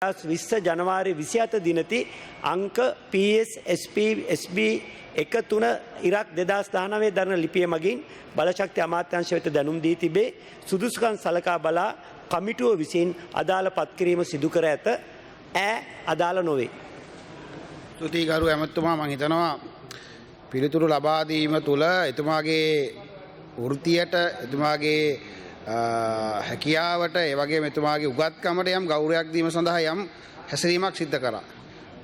20 ජනවාරි 27 දිනති අංක PS SP SB 13 ඉරක් 2019 දරන ලිපිය මගින් බලශක්ති අමාත්‍යාංශ වෙත දැනුම් දී තිබේ. සුදුසුකම් සලකා බලා කමිටුව විසින් අදාළ පත්කිරීම සිදු කර ඇත. අදාළ නොවේ. ස්තුතියි ගරු ඇමතුමා, මම හිතනවා පිළිතුරු ලබා දීම තුළ එතුමාගේ වෘත්තියට, එතුමාගේ හැකියාවට, ඒ වගේම එතුමාගේ උගත්කමට යම් ගෞරවයක් දීම සඳහා යම් හැසිරීමක් සිද්ධ කරා.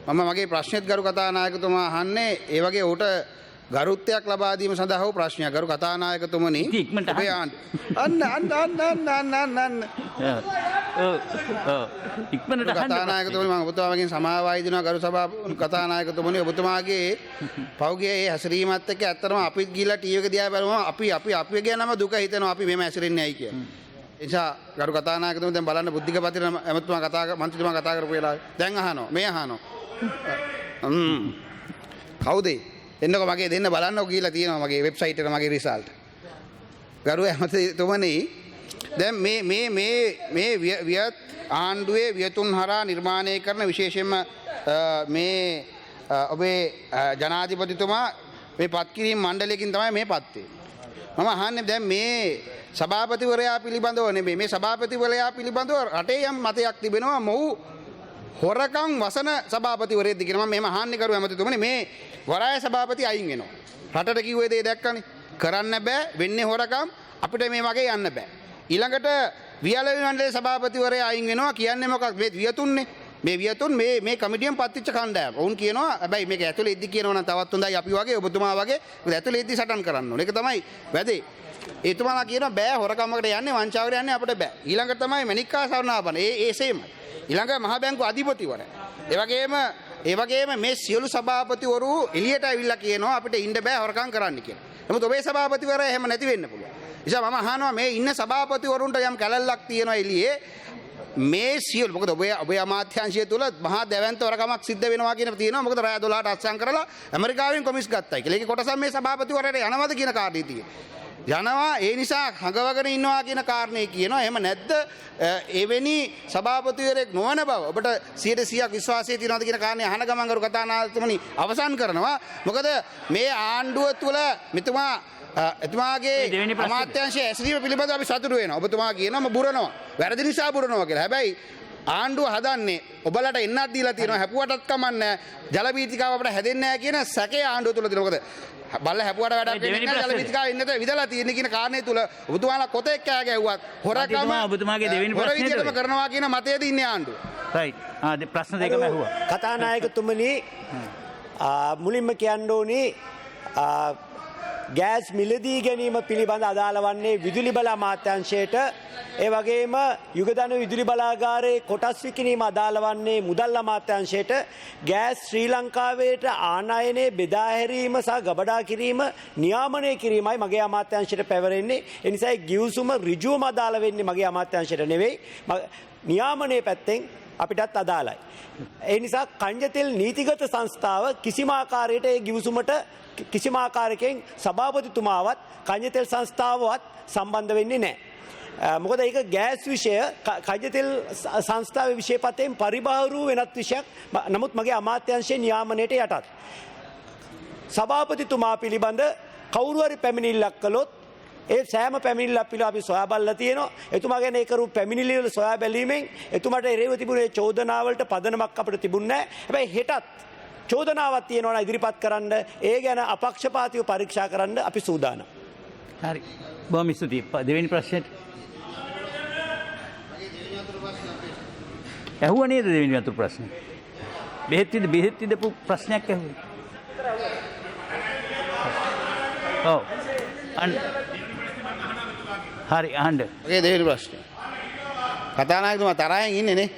මම මගේ ප්‍රශ්නෙත් ගරු කතානායකතුමා අහන්නේ ඒ වගේ ඌට ගරුත්වයක් ලබා දීම සඳහා වූ ප්‍රශ්නයක්. ගරු කතානායකතුමනි, ඔබේ ඉක්මනට කතානායකතුමනි, මම ඔබතුමාගෙන් සමාවයි දෙනවා. ගරු සභා කතානායකතුමනි, ඔබතුමාගේ පෞගේ ඒ හැසිරීමත් එක්ක ඇත්තටම අපිත් ගිහලා ටීවී එක දිහා බලුවම අපි ගැනම දුක හිතෙනවා. අපි මෙහෙම හැසිරෙන්නේ ඇයි කියලා. ඒ නිසා ගරු කතානායකතුමනි, දැන් බලන්න බුද්ධික පතිර මන්ත්‍රීතුමා කතා කරපු වෙලාවේ දැන් අහනවා, මේ අහනවා. කවුද? එන්නකො මගේ දෙන්න බලන්නකො කියලා තියෙනවා මගේ වෙබ්සයිට් එකට මගේ රිසල්ට්. ගරු ඇමතිතුමනි, දැන් මේ වියත් ආණ්ඩුවේ වියතුන් හරහා නිර්මාණය කරන විශේෂයෙන්ම මේ ඔබේ ජනාධිපතිතුමා මේ පත්කිරීම මණ්ඩලයකින් තමයි මේ පත් වෙන්නේ. මම අහන්නේ දැන් මේ සභාපතිවරයා පිළිබඳව නෙමෙයි, මේ සභාපතිවරයා පිළිබඳව රටේ යම් මතයක් තිබෙනවා. මොහු හොරකම් වසන සභාපතිවරයෙක්ද කියලා මම මෙහෙම අහන්නේ. කරු ඇමතිතුමනි, මේ වරාය සභාපති අයින් වෙනවා. රටට කිව්වේ දේ දැක්කනේ. කරන්න බෑ, වෙන්නේ හොරකම්, අපිට මේ වගේ යන්න බෑ. ඊළඟට වියලවි මණ්ඩලයේ සභාපතිවරයා අයින් වෙනවා. කියන්නේ මොකක්ද? මේ වියතුන්නේ, මේ වියතුන් මේ කමිටියෙන් පත්විච්ච කණ්ඩායම. වුන් කියනවා හැබැයි මේක ඇතුලේ ඉද්දි කියනවා නම් තවත් හොඳයි, අපි වගේ ඔබතුමා වගේ මොකද ඇතුලේ ඉද්දි සටන් කරන්න ඕනේ. ඒක තමයි වැදේ. එතුමාලා කියනවා බෑ, හොරකමකට යන්නේ, වංචාවකට යන්නේ අපිට බෑ. ඊළඟට තමයි මණික්කා සරණාපන. ඒ සේම ඊළඟ මහ බැංකු අධිපතිවරයා. ඒ වගේම මේ සියලු සභාපතිවරු එළියට ඇවිල්ලා කියනවා අපිට ඉන්න බෑ, හොරකම් කරන්න කියලා. නමුත් ඔබේ සභාපතිවරයා එහෙම නැති වෙන්න පුළුවන්. නිසා මම අහනවා මේ ඉන්න සභාපතිවරුන්ට යම් කැලැල්ලක් තියෙනවා එළියේ. මේ සියලු මොකද ඔබේ අමාත්‍යාංශය තුල මහා දැවැන්ත හොරකමක් සිද්ධ වෙනවා කියන තියෙනවා. මොකද රාය 12ට අත්සන් කරලා ඇමරිකාවෙන් කොමිස් ගත්තයි කියලා. ඒකේ කොටසක් මේ සභාපතිවරයාට යනවද කියන කාරණේ තියෙනවා. යනවා, ඒ නිසා හඟවගෙන ඉන්නවා කියන කාරණේ කියනවා. එහෙම නැද්ද? එවැනි සභාපතිවරයෙක් නොවන බව ඔබට 100% විශ්වාසය තියෙනවද කියන කාරණේ අහන ගමන් කරු කතානායකතුමනි අවසන් කරනවා. මොකද මේ ආණ්ඩුව තුළ එතුමාගේ අමාත්‍යාංශයේ ඇසීම පිළිබඳව අපි සතුටු වෙනවා. ඔබතුමා කියනවා බුරනවා, වැරදි නිසා බුරනවා කියලා. හැබැයි ආණ්ඩුව හදන්නේ ඔබලට එන්නත් දීලා තියෙනවා, හැපුවටත් කමන්නේ, ජල බීතිකාව අපිට හැදෙන්නේ නැහැ කියන සැකේ ආණ්ඩුව තුළ තියෙනවා. මොකද බල්ල හැපුවට වැඩක් වෙන්නේ නැහැ, ජල බීතිකාව ඉන්නත විදලා තියෙන කියන කාරණේ තුල ඔබතුමාලා කොතෙක් කෑ ගැව්වත් හොරකම ඔබතුමාගේ දෙවෙනි ප්‍රශ්නේම කරනවා කියන මතයේද ඉන්නේ ආණ්ඩුව. රයිට්. ප්‍රශ්න දෙකම ඇහුවා. කතානායකතුමනි, මුලින්ම කියන්න ඕනේ ගෑස් මිලදී ගැනීම පිළිබඳ අදාළ වන්නේ විදුලි බල අමාත්‍යාංශයට, ඒ වගේම යුගදන විදුලි බලාගාරයේ කොටස් විකිණීම අදාළ වන්නේ මුදල් අමාත්‍යාංශයට. ගෑස් ශ්‍රී ලංකාවේට ආනයනයේ බෙදා හැරීම සහ ගබඩා කිරීම නියාමනය කිරීමයි මගේ අමාත්‍යාංශයට පැවරෙන්නේ. ඒ නිසා ගිවිසුම ඍජුවම අදාළ වෙන්නේ මගේ අමාත්‍යාංශයට නෙවෙයි, නියාමනයේ පැත්තෙන් අපිටත් අදාළයි. ඒ නිසා කංජතෙල් නීතිගත සංස්ථාව කිසිම ආකාරයකට ඒ ගිවිසුමට කිසිම ආකාරයකින් සභාපතිතුමාවත් කංජතෙල් සංස්ථාවවත් සම්බන්ධ වෙන්නේ නැහැ. මොකද ඒක ගෑස් විෂය කංජතෙල් සංස්ථාවේ විෂයපතෙන් පරිබාහිර වූ වෙනත් විෂයක්. නමුත් මගේ අමාත්‍යාංශයේ නියාමනයට යටත්. සභාපතිතුමා පිළිබඳ කවුරු හරි පැමිණිල්ලක් කළොත් ඒ සෑම පැමිණිල්ලක් පිළිබඳව අපි සොයා බලලා තියෙනවා. එතුමා ගැන ඒ කරු පැමිණිලි වල සොයා බැලීමෙන් එතුමාට එරෙහිව තිබුණේ චෝදනාවලට පදනමක් අපිට තිබුණේ නැහැ. හැබැයි හෙටත් චෝදනාවක් තියෙනවා නම් ඉදිරිපත් කරන්න, ඒ ගැන අපක්ෂපාතීව පරීක්ෂා කරන්න අපි සූදානම්. හරි. බොහොම ස්තුතියි. දෙවෙනි ප්‍රශ්නෙට ඇහුවා නේද? දෙවෙනි වතුර ප්‍රශ්නේ. බෙහෙත් විදපු ප්‍රශ්නයක් ඇහුවා. ඔව්. හරි, අහන්න. ඔකේ දෙවෙනි ප්‍රශ්නේ. කතානායකතුමා තරහින් ඉන්නේ නේ.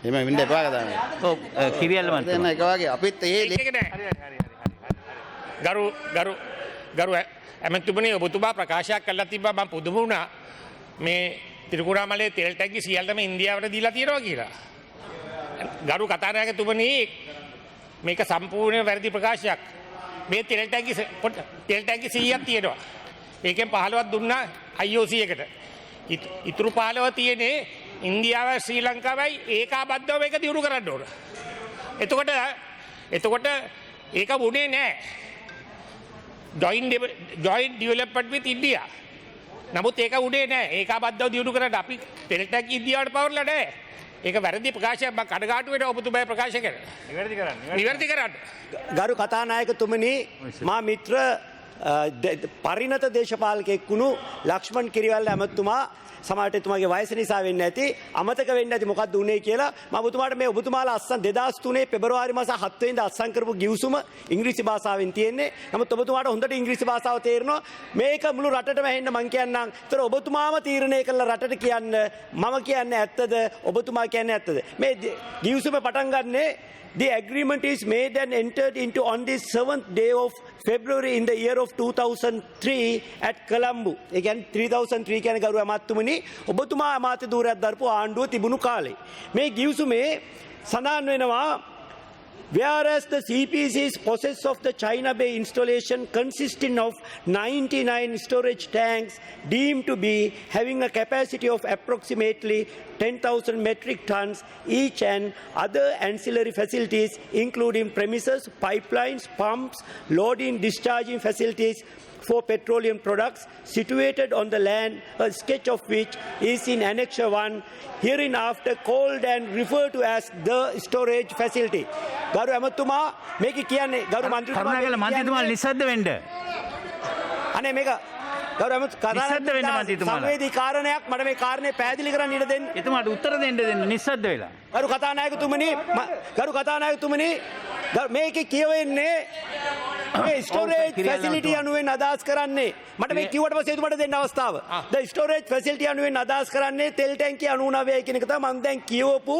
එහෙම වෙන්න එපා කතානායක. ඔව්, කිරියල්ල මන්ත්‍රී. දැන් එක වගේ අපිත් ගරු ඇමතුමනි, ඔබතුමා ප්‍රකාශයක් කළා තිබ්බා, මම පුදුම වුණා. මේ තිරිකුණාමලේ තෙල් ටැංකි සියල්ලම ඉන්දියාවට දීලා තියෙනවා කියලා. ගරු කතානායකතුමනි, මේක සම්පූර්ණ වැරදි ප්‍රකාශයක්. මේ තෙල් ටැංකි 100ක් තියෙනවා. ඒකෙන් 15ක් දුන්නා IOC එකට. ඉතුරු 15 තියෙන්නේ ඉන්දියාව ශ්‍රී ලංකාවයි ඒකාබද්ධව ඒක දියුණු කරන්න ඕන. එතකොට ඒක වුණේ නෑ. joint development with India. නමුත් ඒක උඩේ නෑ. ඒකාබද්ධව දියුණු කරන්න අපි තෙල් ටැංකිය ඉන්දියාවට පවරලා නෑ. ඒක වැරදි ප්‍රකාශයක්. මම කඩගාටු වෙනවා ඔබතුමා ප්‍රකාශ කරන. නිවැරදි කරන්න. ගරු කතානායකතුමනි මා මිත්‍ර පරිණත දේශපාලකයෙක් වුණු ලක්ෂ්මන් කිරිවැල්ල ඇමතුමා සමහරට එතුමාගේ වයස නිසා වෙන්න ඇති අමතක වෙන්න ඇති මොකක්ද උනේ කියලා මම ඔබතුමාට මේ ඔබතුමාලා අස්සන් 2003 පෙබරවාරි මාස 7 වෙනිදා අස්සන් කරපු ගිවිසුම ඉංග්‍රීසි භාෂාවෙන් තියෙන්නේ. නමුත් ඔබතුමාට හොඳට ඉංග්‍රීසි භාෂාව තේරෙනවා. මේක මුළු රටටම ඇහෙන්න මං කියන්නම්. ඒතර ඔබතුමාම තීරණය කළ රටට කියන්න මම කියන්නේ ඇත්තද ඔබතුමා කියන්නේ ඇත්තද? මේ ගිවිසුම පටන් ගන්නේ The agreement is made and entered into on the 7th day of February in the year of 2003 at Colombo. ඒ කියන්නේ 3003 කියන්නේ ගරු අමාත්‍යතුමනි ඔබතුමා අමාත්‍ය ධූරයක් දරපු ආණ්ඩුව තිබුණු කාලේ. මේ ගිවිසුමේ සඳහන් වෙනවා whereas the CPC's possess of the China Bay installation consisting of 99 storage tanks deemed to be having a capacity of approximately 10,000 metric tons each and other ancillary facilities including premises, pipelines, pumps, loading, discharging facilities for petroleum products situated on the land, a sketch of which is in Annexure 1, hereinafter called and referred to as the storage facility. ගරු ඇමතුමා මේක කියන්නේ ගරු මන්ත්‍රීතුමා නිසද්ද වෙන්න. අනේ මේක ගරු ඇමතුමා සංවේදී කාරණයක් මට මේ කාරණේ පැහැදිලි කරන්න ඉඩ දෙන්න. එතුමාට උත්තර දෙන්න නිසද්ද වෙලා. ගරු කතානායකතුමනි මේකේ කියවෙන්නේ මේ ස්ටෝරේජ් ෆැසිලිටි අනුවෙන් අදහස් කරන්නේ මට මේ කිව්වට පස්සේ එතුමාට දෙන්න අවස්ථාව. ද ස්ටෝරේජ් ෆැසිලිටි අනුවෙන් අදහස් කරන්නේ තෙල් ටැංකිය 99 කියන එක තමයි මම දැන් කියවපු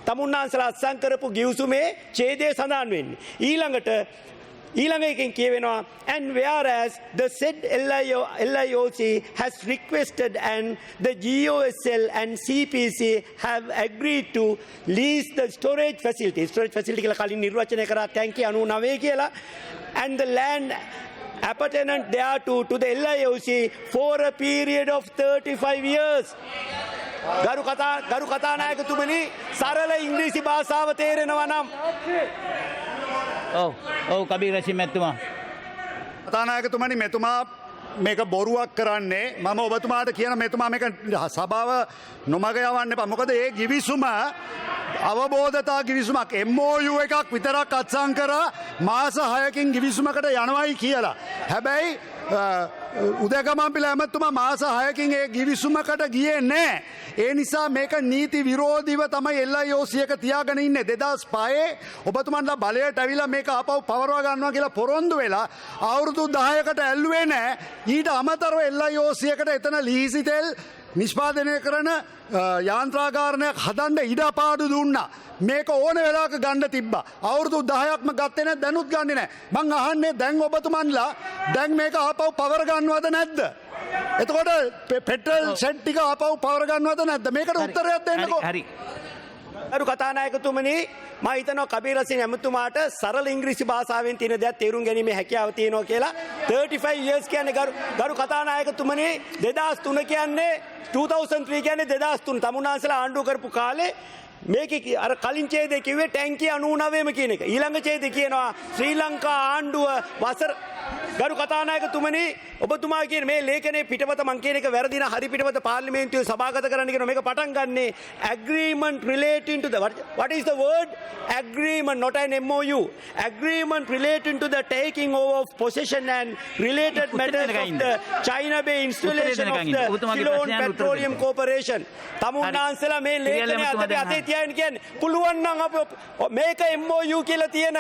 තමුන්නාන්සලා අත්සන් කරපු ගිවිසුමේ ඡේදයේ සඳහන් වෙන්නේ. ඊළඟ එකෙන් කියවෙනවා and whereas the said LIOC has requested and the GOSL and CPC have agreed to lease the storage facility කියලා කලින් නිර්වචනය කරා ටැංකිය 99 කියලා and the land appertinent thereto to the LIOC for a period of 35 years. ගරු කතානායකතුමනි සරල ඉංග්‍රීසි භාෂාව තේරෙනවා නම් ඔව් කබීර් රෂීද් මැතිතුමා කතානායකතුමනි මෙතුමා මේක බොරුවක් කරන්නේ මම ඔබතුමාට කියන මෙතුමා මේක සභාව නොමග යවන්න එපා. මොකද ඒ ගිවිසුම අවබෝධතා ගිවිසුමක් MOU එකක් විතරක් අත්සන් කරා මාස 6කින් ගිවිසුමකට යනවයි කියලා. හැබැයි උදයගමන්පිල ඇමතුමා මාස 6කින් ඒ ගිවිසුමකට ගියේ නැහැ. ඒ නිසා මේක නීති විරෝධීව තමයි LIOC එක තියාගෙන ඉන්නේ. 2005 ඔබතුමන්ලා බලයට ඇවිල්ලා මේක ආපහු පවරවා ගන්නවා කියලා පොරොන්දු වෙලා අවුරුදු 10කට ඇල්ලුවේ නැහැ. ඊට අමතරව LIOC එකට එතන ලීසි තෙල් නිෂ්පාදනය කරන යාන්ත්‍රාකාරණයක් හදන්න ඉඩපාඩු දුන්නා. මේක ඕන වෙලාවක ගන්න තිබ්බා. අවුරුදු 10ක්ම ගත්තේ නැහැ, දැනුත් ගන්නේ නැහැ. මං අහන්නේ දැන් ඔබතුමන්ලා දැන් මේක ආපහු පවර ගන්නවද නැද්ද? එතකොට පෙට්‍රල් ෂෙඩ් ටික ආපහු පවර ගන්නවද නැද්ද? මේකට උත්තරයක් දෙන්නකෝ. හරි. ගරු කතානායකතුමනි මම හිතනවා කබීර් රෂීද් ඇමතුමාට සරල ඉංග්‍රීසි භාෂාවෙන් තියෙන දේක් තේරුම් ගැනීමේ හැකියාව තියෙනවා කියලා. 35 years කියන්නේ ගරු කතානායකතුමනි 2003 කියන්නේ 2003 කියන්නේ 2003 තමුන්නාන්සලා ආණ්ඩුව කරපු කාලේ මේකේ අර කලින් ඡේදයේ කිව්වේ ටැංකිය 99ම කියන එක. ඊළඟ ඡේදයේ කියනවා ශ්‍රී ලංකා ආණ්ඩුව වසර ගරු කතානායකතුමනි ඔබතුමා කියන මේ ලේඛනයේ පිටපත මං කියන එක වැරදි නා හරි පිටපත පාර්ලිමේන්තුවේ සභාගත කරන්න කියන මේක පටන් ගන්නේ agreement relating to the what is the word agreement not an MOU agreement relating to the taking over of possession and related matters of the China Bay installation of the Ceylon Petroleum Corporation තමුන්නාන්සලා මේ ලේඛනය අතේ තියාගෙන කියන්නේ පුළුවන් නම් අපි මේක MOU කියලා තියෙන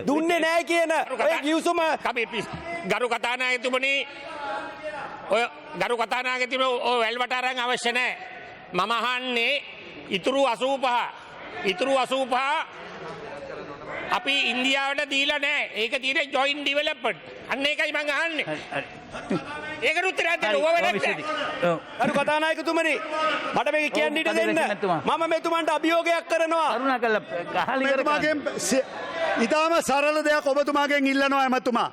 දුන්නේ නැහැ කියන ඔය ගිවිසුම ගරු කතානායකතුමනි ඔය ගරු කතානායකතුමනි ඔය වැල්වට අරන් අවශ්‍ය නැහැ. මම අහන්නේ ඉතුරු 85 අපි ඉන්දියාවට දීලා නැහැ. ඒක තියෙන්නේ ජොයින්ට් ඩෙවලොප්මන්ට්. අන්න ඒකයි මම අහන්නේ. ඒකට උත්තරයක් දෙන්න ඕව වැඩක් නැහැ. ගරු කතානායකතුමනි මට මේක කියන්න ඉඩ දෙන්න. මම මෙතුමන්ට අභියෝගයක් කරනවා. කරුණාකරලා අහලා ඉවර කරන්න. ඉතාම සරල දෙයක් ඔබතුමාගෙන් ඉල්ලනවා ඇමතුමා.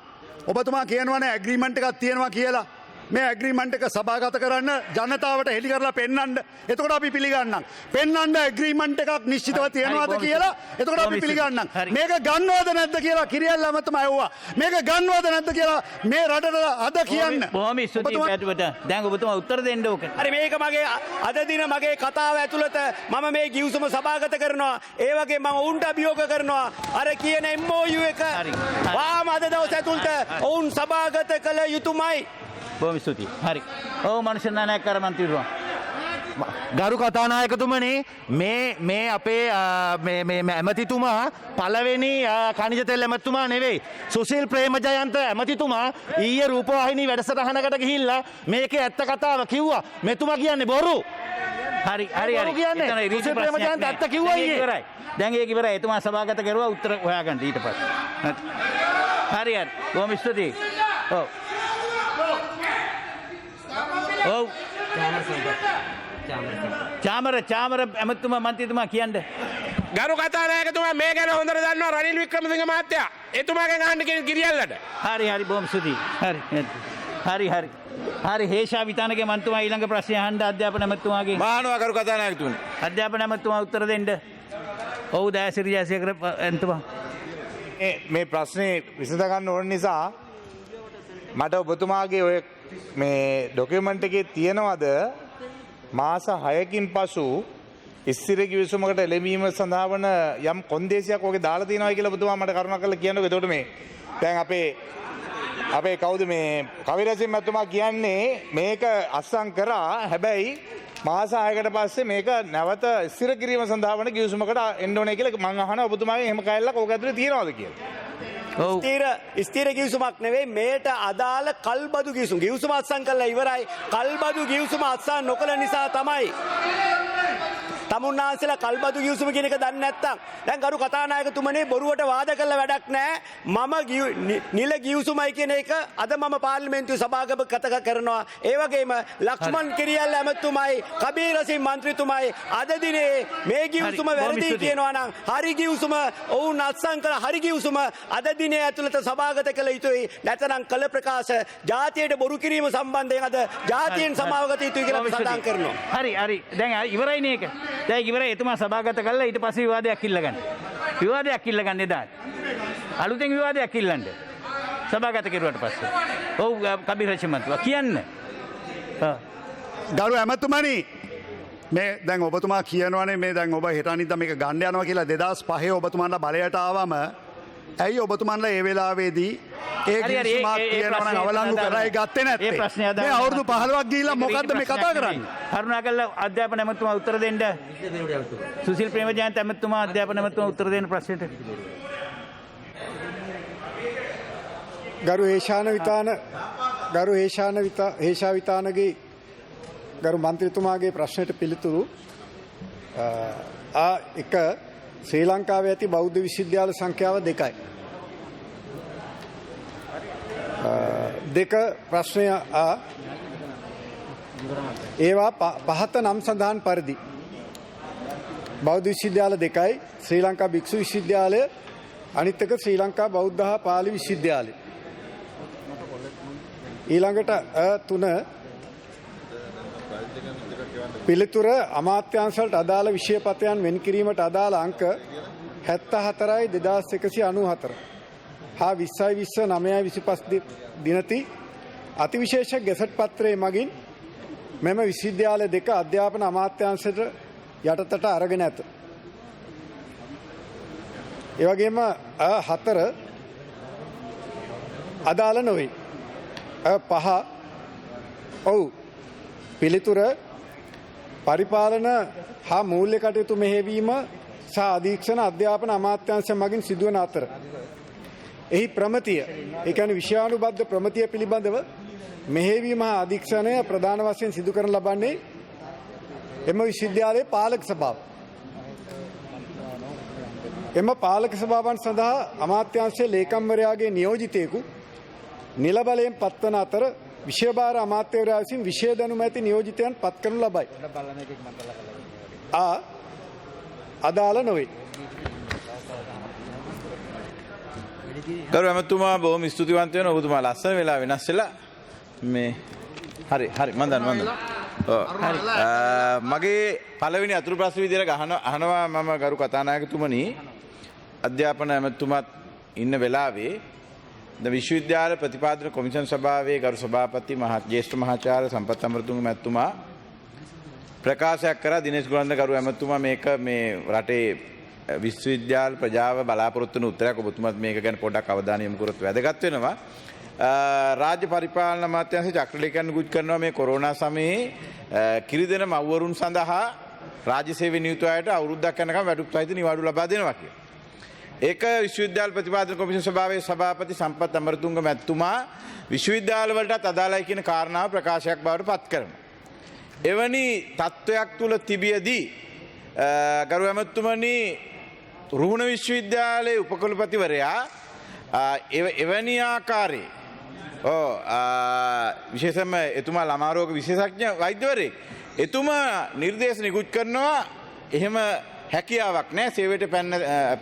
ඔබතුමා කියනවනේ ඇග්‍රීමන්ට් එකක් තියෙනවා කියලා. මේ ඇග්‍රීමන්ට් එක සභාගත කරන්න ජනතාවට හෙළි කරලා පෙන්වන්න. එතකොට අපි පිළිගන්නම්. පෙන්වන්න ඇග්‍රීමන්ට් එකක් නිශ්චිතව තියෙනවද කියලා. එතකොට අපි පිළිගන්නම්. මේක ගන්නවද නැද්ද කියලා කිරියල් ඇමතුම ඇහුවා. මේක ගන්නවද නැද්ද කියලා මේ රටට අද කියන්න. බොහොම ස්තුතියි පැටුවට. දැන් ඔබතුමා උත්තර දෙන්න ඕක. හරි මේක මගේ අද දින මගේ කතාව ඇතුළත මම මේ ගිවිසුම සභාගත කරනවා. ඒ වගේ මම ඔවුන්ට අභියෝග කරනවා. අර කියන MOU එක වාම අද දවස් ඇතුළත ඔවුන් සභාගත කළ යුතුමයි. බොහොම ස්තුතියි. හරි. ඔව් මනුෂ්‍ය නායක කර මන්ත්‍රීතුමා. ගරු කතානායකතුමනි මේ අපේ ඇමතිතුමා පළවෙනි කනිජ තෙල් ඇමතිතුමා නෙවෙයි. සුසිල් ප්‍රේමජයන්ත ඇමතිතුමා ඊයේ රූපවාහිනී වැඩසටහනකට ගිහිල්ලා මේකේ ඇත්ත කතාව කිව්වා. මෙතුමා කියන්නේ බොරු. හරි බොරු කියන්නේ. සුසිල් ප්‍රේමජයන්ත ඇත්ත කිව්වා ඊයේ. දැන් ඒක ඉවරයි. එතුමා සභාගත කරුවා උත්තර හොයාගන්න ඊට පස්සේ. හරි. බොහොම ස්තුතියි. ඔව්. ඔව්. චාමර ඇමතුමා මන්ත්‍රීතුමා කියන්න. ගරු කතානායකතුමා මේ ගැන හොඳට දන්නවා රනිල් වික්‍රමසිංහ මහත්තයා. එතුමාගෙන් අහන්න කිරියල්ලට. හරි බොහොම ස්තුතියි. හරි හේෂා විතානගේ මන්ත්‍රීතුමා ඊළඟ ප්‍රශ්නය අහන්න අධ්‍යාපන ඇමතුමාගේ. මානවා ගරු කතානායකතුමනි. අධ්‍යාපන ඇමතුමා උත්තර දෙන්න. ඔව් දයාසිරි ජයසේකර ඇමතුමා. මේ ප්‍රශ්නේ විසඳගන්න ඕන නිසා මට ඔබතුමාගේ ඔය මේ ඩොකියුමන්ට් එකේ තියෙනවද මාස 6කින් පසු ඉස්තිර කිවිසුමකට එළඹීම සඳහා වන යම් කොන්දේසියක් ඔගේ දාලා තියෙනවා කියලා ඔබතුමා මට කරුණාකරලා කියන්නකෝ. එතකොට මේ දැන් අපේ කවුද මේ කවිරසින් මැතිතුමා කියන්නේ මේක අත්සන් කරා. හැබැයි මාස 6කට පස්සේ මේක නැවත ඉස්තිර කිරීම සඳහා වන කිවිසුමකට එන්න ඕනේ කියලා මම අහනවා ඔබතුමාගෙන් එහෙම කැලලක් ඕක ඇතුලේ තියෙනවද කියලා. ස්ථීර ගිවිසුමක් නෙවෙයි මේට අදාළ කල්බදු ගිවිසුම. ගිවිසුම අත්සන් කළා ඉවරයි. කල්බදු ගිවිසුම අත්සන් නොකළ නිසා තමයි තමුන්නාන්සලා කල්බදු ගිවිසුම කියන එක දන්නේ නැත්තම් දැන් ගරු කතානායකතුමනි බොරුවට වාද කළ වැඩක් නැහැ. මම නිල ගිවිසුමයි කියන එක අද මම පාර්ලිමේන්තුවේ සභාගත කරනවා. ඒ වගේම ලක්ෂ්මන් කිරියල්ල ඇමතුමයි කබීර් රසින් මන්ත්‍රීතුමයි අද දිනේ මේ ගිවිසුම වැරදි කියනවා නම් හරි ගිවිසුම ඔවුන් අත්සන් කළ හරි ගිවිසුම අද දිනේ ඇතුළත සභාගත කළ යුතුයි. නැත්නම් කළ ප්‍රකාශ ජාතියට බොරු කිරීම සම්බන්ධයෙන් අද ජාතියෙන් සමාවගත යුතුයි කියලා සඳහන් කරනවා. හරි දැන් ඉවරයිනේ ඒක. දැන් ඉවරයි. එතුමා සභාගත කළා ඊට පස්සේ විවාදයක් ඉල්ලගන්න. විවාදයක් ඉල්ලගන්න එදා. අලුතෙන් විවාදයක් ඉල්ලන්න. සභාගත කෙරුවට පස්සේ. ඔව් කබීර් රසින් මන්ත්‍රීතුමා කියන්න. ගරු ඇමතුමනි මේ දැන් ඔබතුමා කියනවනේ මේ දැන් ඔබ හෙට අනිද්දා මේක ගන්න යනවා කියලා 2005 ඔබතුමාලා බලයට ආවම ඇයි ඔබතුමාලා ඒ වෙලාවේදී ඒ ගිවිසුමක් කියනවා නම් අවලංගු කරලා ගත්තේ නැත්තේ? මේ අවුරුදු 15ක් ගිහිල්ලා මොකද්ද මේ කතා කරන්නේ? කරුණාකරලා අධ්‍යාපන ඇමතුමා උත්තර දෙන්න. සුසිල් ප්‍රේමජයන්ත ඇමතුමා අධ්‍යාපන ඇමතුමා උත්තර දෙන්න ප්‍රශ්නෙට. ගරු හේෂා විතානගේ ගරු මන්ත්‍රීතුමාගේ ප්‍රශ්නයට පිළිතුරු එක ශ්‍රී ලංකාවේ ඇති බෞද්ධ විශ්වවිද්‍යාල සංඛ්‍යාව 2යි. දෙක ප්‍රශ්නය ඒවා පහත නම් සඳහන් පරිදි බෞද්ධ විශ්වවිද්‍යාල 2යි. ශ්‍රී ලංකා භික්ෂු විශ්වවිද්‍යාලය අනිත් එක ශ්‍රී ලංකා බෞද්ධ හා පාලි විශ්වවිද්‍යාලය. ඊළඟට 3 පිළිතුර අමාත්‍යාංශවලට අදාළ විෂයපතයන් වෙන් කිරීමට අදාළ අංක 74යි 2194 හා 20යි 20 9යි 25 දිනති අතිවිශේෂ ගැසට් පත්‍රයේ මගින් මෙම විශ්වවිද්‍යාල දෙක අධ්‍යාපන අමාත්‍යාංශයට යටතට අරගෙන ඇත. ඒ වගේම 4 අදාළ නොවේ. 5 ඔව් පිළිතුර පරිපාලන හා මූල්‍ය කටයුතු මෙහෙයවීම සහ අධීක්ෂණ අධ්‍යාපන අමාත්‍යාංශ මගින් සිදුවන අතර එහි ප්‍රමතිය ඒ කියන්නේ විෂයානුබද්ධ ප්‍රමතිය පිළිබඳව මෙහෙයවීම හා අධීක්ෂණය ප්‍රධාන වශයෙන් සිදු කරන ලබන්නේ එම විශ්වවිද්‍යාලයේ පාලක සභාව. එම පාලක සභාවන් සඳහා අමාත්‍යාංශයේ ලේකම්වරයාගේ නියෝජිතයෙකු නිල බලයෙන් පත්වන අතර විෂයභාර අමාත්‍යවරයා විසින් විෂය දැනුම ඇති නියෝජිතයන් පත් කරනු ලබයි. අදාළ නොවේ. ගරු ඇමතුමා බොහොම ස්තුතිවන්ත වෙනවා. ඔබතුමා ලස්සන වෙලා වෙනස් වෙලා මේ හරි හරි මන්දන්න මගේ පළවෙනි අතුරු ප්‍රශ්න විදිහට අහනවා මම ගරු කතානායකතුමනි අධ්‍යාපන ඇමතුමත් ඉන්න වෙලාවේ විශ්වවිද්‍යාල ප්‍රතිපාදන කොමිෂන් සභාවේ ගරු සභාපති ජ්‍යෙෂ්ඨ මහාචාර්ය සම්පත් අමරතුංග මැතිතුමා ප්‍රකාශයක් කරා දිනේෂ් ගුණවර්ධන ගරු ඇමතුමා මේක මේ රටේ විශ්වවිද්‍යාල ප්‍රජාව බලාපොරොත්තු වෙන උත්තරයක් ඔබතුමාත් මේක ගැන පොඩ්ඩක් අවධානය යොමු කරොත් වැදගත් වෙනවා. රාජ්‍ය පරිපාලන අමාත්‍යාංශය චක්‍රලේඛන නිකුත් කරනවා මේ කොරෝනා සමයේ කිරිදෙන මව්වරුන් සඳහා රාජ්‍ය සේවයේ නියුත අයට අවුරුද්දක් යනකම් වැටුප් සහිත නිවාඩු ලබා දෙනවා කියලා. ඒක විශ්වවිද්‍යාල ප්‍රතිපාදන කොමිෂන් සභාවේ සභාපති සම්පත් අමරතුංග මැතිතුමා විශ්වවිද්‍යාල වලටත් අදාළයි කියන කාරණාව ප්‍රකාශයක් බවට පත් කරනවා. එවැනි තත්ත්වයක් තුල තිබියදී ගරු ඇමතුමනි රුහුණ විශ්වවිද්‍යාලයේ උපකුලපතිවරයා එවැනි ආකාරයේ විශේෂයෙන්ම එතුමා ළමා රෝග විශේෂඥ වෛද්‍යවරයෙක් එතුමා නිර්දේශ නිකුත් කරනවා එහෙම හැකියාවක් නැහැ සේවයට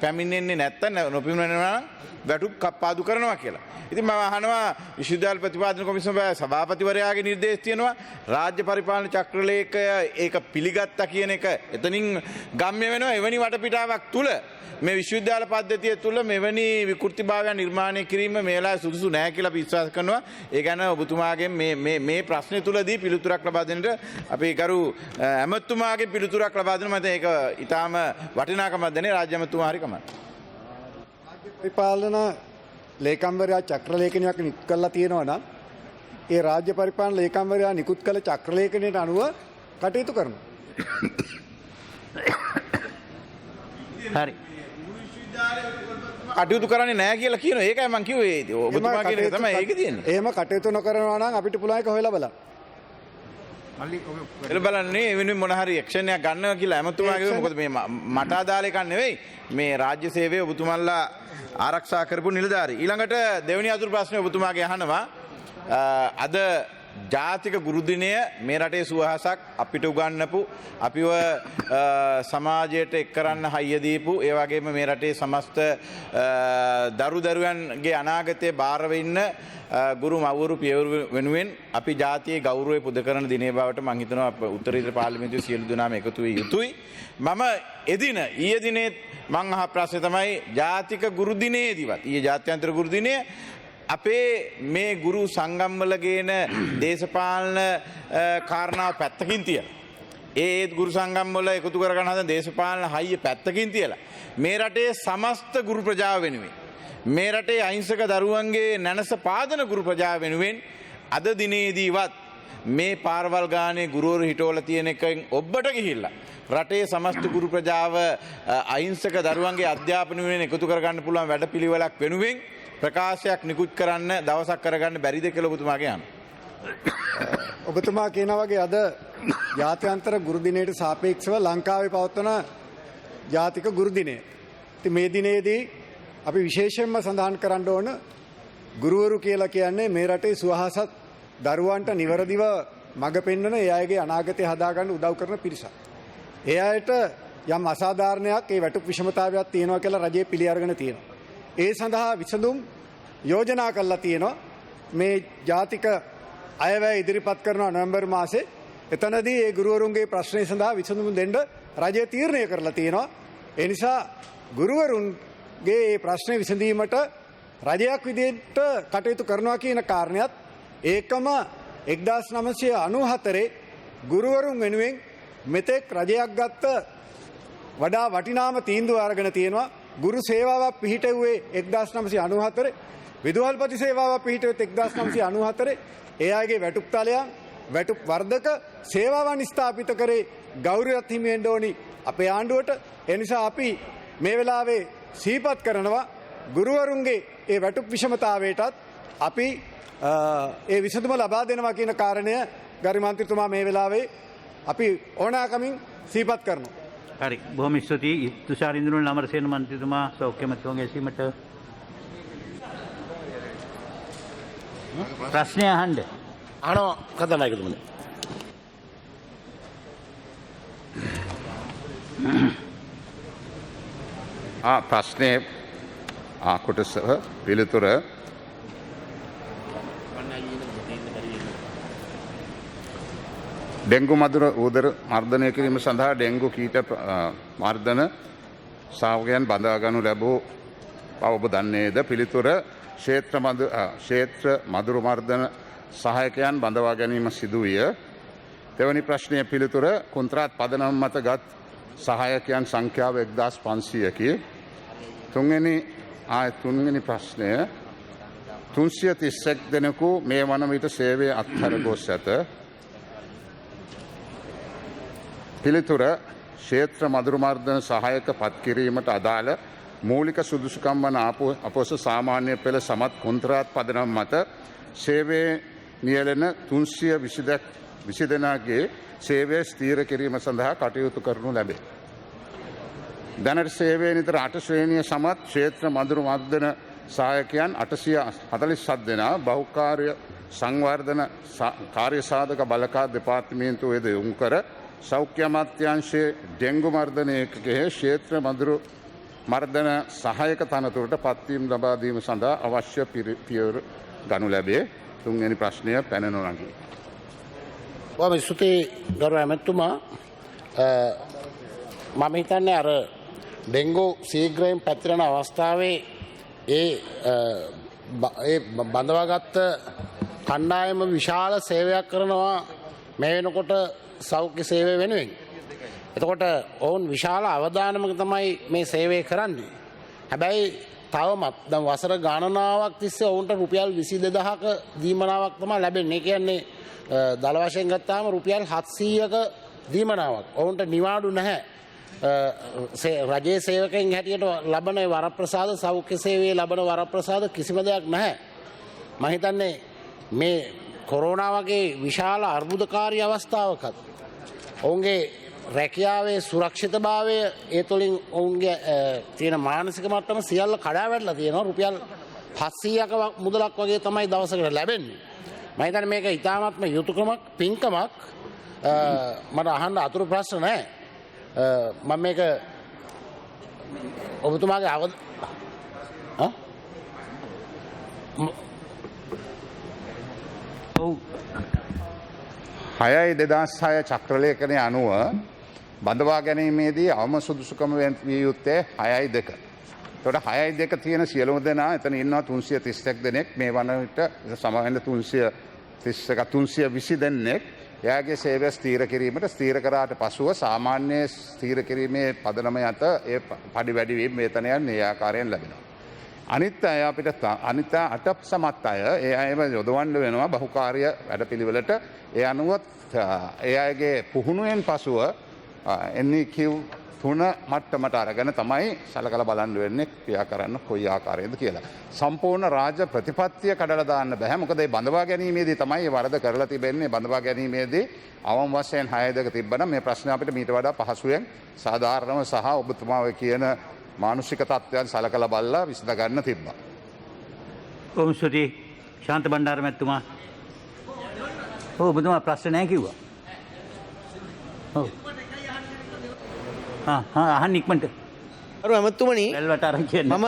පැමිණෙන්නේ නැත්තම් නොපැමිණෙනවා නම් වැටුප් කප්පාදු කරනවා කියලා. ඉතින් මම අහනවා විශ්වවිද්‍යාල ප්‍රතිපාදන කොමිෂන් සභාපතිවරයාගේ නිර්දේශ තියෙනවා රාජ්‍ය පරිපාලන චක්‍රලේඛය ඒක පිළිගත්තා කියන එක එතනින් ගම්ම්‍ය වෙනවා එවැනි වටපිටාවක් තුල මේ විශ්වවිද්‍යාල පද්ධතිය තුල මෙවැනි විකෘතිභාවයන් නිර්මාණය කිරීම මේලා සුදුසු නැහැ කියලා අපි විශ්වාස කරනවා. ඒ ගැන ඔබතුමාගෙන් මේ ප්‍රශ්නේ තුලදී පිළිතුරක් ලබා දෙන්නට අපි ගරු ඇමතුමාගේ පිළිතුරක් ලබා දෙන්න මම ඒක ඊටාම වටිනාකමක් දැනේ රාජ්‍ය ඇමතුමා හරි කමක්. රාජ්‍ය පරිපාලන ලේකම්වරයා චක්‍රලේඛනයක් නිකුත් කරලා තියෙනවා නම් ඒ රාජ්‍ය පරිපාලන ලේකම්වරයා නිකුත් කළ චක්‍රලේඛනයට අනුව කටයුතු කරනවා. හරි. කටයුතු කරන්නේ නැහැ කියලා කියනවා. ඒකයි මම කිව්වේ. ඔබතුමා කියන එක තමයි ඒක තියෙන්නේ. එහෙම කටයුතු නොකරනවා නම් අපිට පුළුවන් එක හොයලා බලන්න. එළ බලන්නේ වෙනුවෙන් මොන හරි ඇක්ෂන් එකක් ගන්නවා කියලා ඇමතුමා කිව්වේ. මොකද මේ මට අදාළ එකක් නෙවෙයි. මේ රාජ්‍ය සේවයේ ඔබතුමාලා ආරක්ෂා කරපු නිලධාරී. ඊළඟට දෙවෙනි අතුරු ප්‍රශ්නේ ඔබතුමාගේ අහනවා අද ජාතික ගුරු දිනය මේ රටේ සුවහසක් අපිට උගන්වපු අපිව සමාජයට එක් කරන්න හයිය දීපු ඒ වගේම මේ රටේ සමස්ත දරුදරුවන්ගේ අනාගතය බාර වෙන්න ගුරු මව්වරු පියවරු වෙනුවෙන් අපි ජාතියේ ගෞරවය පුද කරන දිනේ බවට මම හිතනවා උත්තරීතර පාර්ලිමේන්තුවේ සියලු දෙනාම එකතු වෙ යුතුයි. මම ඊයේ දිනේ මම අහ ප්‍රශ්නේ තමයි ජාතික ගුරු දිනේදීවත් ඊයේ ජාත්‍යන්තර ගුරු දිනය අපේ මේ ගුරු සංගම්වල ගේන දේශපාලන කාරණාව පැත්තකින් තියලා ඒත් ගුරු සංගම්වල එකතු කරගන්න හදන දේශපාලන හයිය පැත්තකින් තියලා මේ රටේ සමස්ත ගුරු ප්‍රජාව වෙනුවෙන් මේ රටේ අහිංසක දරුවන්ගේ නැනස පාදන ගුරු ප්‍රජාව වෙනුවෙන් අද දිනේදීවත් මේ පාරවල් ගානේ ගුරුවරු හිටවලා තියෙන එකෙන් ඔබට ගිහිල්ලා රටේ සමස්ත ගුරු ප්‍රජාව අහිංසක දරුවන්ගේ අධ්‍යාපන වෙනුවෙන් එකතු කරගන්න පුළුවන් වැඩපිළිවෙලක් වෙනුවෙන් ප්‍රකාශයක් නිකුත් කරන්න දවසක් කරගන්න බැරිද කියලා ඔබතුමාගේ අහනවා. ඔබතුමා කියනා වගේ අද ජාත්‍යන්තර ගුරු දිනයට සාපේක්ෂව ලංකාවේ පවත්වන ජාතික ගුරු දිනය. ඉතින් මේ දිනේදී අපි විශේෂයෙන්ම සඳහන් කරන්න ඕන ගුරුවරු කියලා කියන්නේ මේ රටේ සුවහසත් දරුවන්ට නිවැරදිව මඟ පෙන්වන ඒ අයගේ අනාගතය හදාගන්න උදව් කරන පිරිසක්. ඒ අයට යම් අසාධාරණයක් ඒ වැටුප් විෂමතාවයක් තියෙනවා කියලා රජය පිළි අරගෙන තියෙනවා. ඒ සඳහා විසඳුම් යෝජනා කරලා තියෙනවා. මේ ජාතික අයවැය ඉදිරිපත් කරනවා නොවැම්බර් මාසේ. එතනදී ඒ ගුරුවරුන්ගේ ප්‍රශ්නේ සඳහා විසඳුම් දෙන්න රජය තීරණය කරලා තියෙනවා. ඒ නිසා ගුරුවරුන්ගේ මේ ප්‍රශ්නේ විසඳීමට රජයක් විදිහට කටයුතු කරනවා කියන කාරණයත් ඒකම 1994 ගුරුවරුන් වෙනුවෙන් මෙතෙක් රජයක් ගත්ත වඩා වටිනාම තීන්දුව අරගෙන තියෙනවා. ගුරු සේවාවක් පිහිටුවේ 1994 විදුහල්පති සේවාවක් පිහිටුවේ 1994 ඒ අයගේ වැටුප් තලයන් වැටුප් වර්ධක සේවාවන් ස්ථාපිත කරේ ගෞරවයක් හිමි වෙන්න ඕනි අපේ ආණ්ඩුවට. ඒ නිසා අපි මේ වෙලාවේ සිහිපත් කරනවා ගුරුවරුන්ගේ ඒ වැටුප් විෂමතාවයටත් අපි ඒ විසඳුම ලබා දෙනවා කියන කාරණය ගරු මන්ත්‍රීතුමා මේ වෙලාවේ අපි ඕනෑකමින් සිහිපත් කරනවා. හරි බොහොම ස්තුතියි තුෂාර ඉන්ද්‍රනිල් අමරසේන මන්ත්‍රීතුමා සෞඛ්‍ය මන්ත්‍රීතුමාගේ ඇසීමට ප්‍රශ්නය අහන්න. අහනවා කතානායකතුමනි. ප්‍රශ්නයේ කොටස පිළිතුර ඩෙංගු මදුර උදර මර්ධනය කිරීම සඳහා ඩෙංගු කීට මර්ධන සාවකයන් බඳවාගනු ලැබූ බව ඔබ දන්නේද? පිළිතුර ක්ෂේත්‍ර මදුරු මර්ධන සහායකයන් බඳවා ගැනීම සිදුවිය. දෙවැනි ප්‍රශ්නය පිළිතුර කොන්ත්‍රාත් පදනම් මත ගත් සහායකයන් සංඛ්‍යාව 1500කි. තුන්වෙනි ප්‍රශ්නය 331 දෙනෙකු මේ වන විට සේවය අත්හැර ගොස් ඇත. පිළිතුර ක්ෂේත්‍ර මදුරු මර්ධන සහායක පත් කිරීමට අදාළ මූලික සුදුසුකම් වන අපොස සාමාන්‍ය පෙළ සමත් කොන්ත්‍රාත් පදනම් මත සේවයේ නියැලෙන 320 දෙනාගේ සේවය ස්ථීර කිරීම සඳහා කටයුතු කරනු ලැබේ. දැනට සේවයේ නිතර 8 ශ්‍රේණිය සමත් ක්ෂේත්‍ර මදුරු මර්ධන සහායකයන් 847 දෙනා බහුකාර්ය සංවර්ධන කාර්ය සාධක බලකාර දෙපාර්තමේන්තුවේද යොමු කර සෞඛ්‍ය අමාත්‍යාංශයේ ඩෙංගු මර්ධන ඒකකයේ ක්ෂේත්‍ර මදුරු මර්ධන සහායක තනතුරට පත්වීම් ලබා දීම සඳහා අවශ්‍ය පියවර ගනු ලැබේ. තුන්වෙනි ප්‍රශ්නය පැන නොනගී. බොහොම ස්තුතියි ගරු ඇමතුමා. මම හිතන්නේ අර ඩෙංගු සීඝ්‍රයෙන් පැතිරෙන අවස්ථාවේ ඒ බඳවාගත්ත කණ්ඩායම විශාල සේවයක් කරනවා මේ වෙනකොට සෞඛ්‍ය සේවය වෙනුවෙන්. එතකොට ඔවුන් විශාල අවදානමක තමයි මේ සේවය කරන්නේ. හැබැයි තවමත් දැන් වසර ගණනාවක් තිස්සේ ඔවුන්ට රුපියල් 22000ක දීමනාවක් තමයි ලැබෙන්නේ. ඒ කියන්නේ දල වශයෙන් ගත්තාම රුපියල් 700ක දීමනාවක්. ඔවුන්ට නිවාඩු නැහැ. රජයේ සේවකයන් හැටියට ලබන වරප්‍රසාද සෞඛ්‍ය සේවයේ ලබන වරප්‍රසාද කිසිම දෙයක් නැහැ. මම හිතන්නේ මේ කොරෝනා වගේ විශාල අර්බුදකාරී අවස්ථාවකත් ඔවුන්ගේ රැකියාවේ සුරක්ෂිතභාවය ඒ තුළින් ඔවුන්ගේ තියෙන මානසික මට්ටම සියල්ල කඩා වැටලා තියෙනවා. රුපියල් 700ක මුදලක් වගේ තමයි දවසකට ලැබෙන්නේ. මම හිතන්නේ මේක ඉතාමත්ම යුතුයකමක් පින්කමක්. මට අහන්න අතුරු ප්‍රශ්න නැහැ. මම මේක ඔබතුමාගේ ඔව් 6/2006 චක්‍රලේඛනය අනුව බඳවා ගැනීමේදී අවම සුදුසුකම විය යුත්තේ 6/2. එතකොට 6/2 තියෙන සියලුම දෙනා එතන ඉන්නවා 331 දෙනෙක්. මේ වන විට සමහරවිට 320 දෙනෙක්. එයාගේ සේවය ස්ථීර කිරීමට ස්ථීර කරාට පසුව සාමාන්‍ය ස්ථීර කිරීමේ පදනම යත ඒ පඩි වැඩි වීම වේතනයන් ඒ ආකාරයෙන් ලැබෙනවා. අනිත් අය අපිට අනිත් අට සමත් අය ඒ අයව යොදවන්න වෙනවා බහුකාර්ය වැඩපිළිවෙලට. ඒ අනුව ඒ අයගේ පුහුණුවෙන් පසුව NEQ 3 මට්ටමට අරගෙන තමයි සලකලා බලන්න වෙන්නේ ක්‍රියා කරන්න කොයි ආකාරයෙන්ද කියලා. සම්පූර්ණ රාජ්‍ය ප්‍රතිපත්තිය කඩලා දාන්න බෑ. මොකද මේ බඳවා ගැනීමේදී තමයි වරද කරලා තිබෙන්නේ. බඳවා ගැනීමේදී අවම වශයෙන් 6/2 තිබ්බනම් මේ ප්‍රශ්නේ අපිට මීට වඩා පහසුවෙන් සාධාරණව සහ ඔබතුමා ඔය කියන මානසික තත්ත්වයන් සලකලා බලලා විසඳ ගන්න තිබ්බා. කොහොම ස්තුතියි ශාන්ත බණ්ඩාර මැතිතුමා. ඔබතුමා ප්‍රශ්න නැහැ කිව්වා. ඔව්. අහන්න ඉක්මනට. අරු ඇමතුමනි වැල්වට අරන් කියන්නේ. මම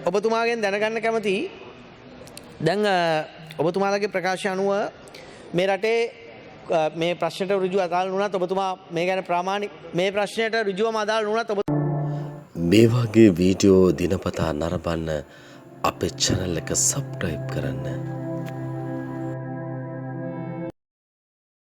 ඔබතුමාගෙන් දැනගන්න කැමතියි. දැන් ඔබතුමාලගේ ප්‍රකාශය අනුව මේ රටේ මේ ප්‍රශ්නයට ඍජුව අදාළ වුණත් ඔබතුමා මේ ගැන ප්‍රාමාණික මේ ප්‍රශ්නයට ඍජුවම අදාළ වුණත් ඔබ මේ වගේ වීඩියෝ දිනපතා නරඹන්න අපේ channel එක subscribe කරන්න.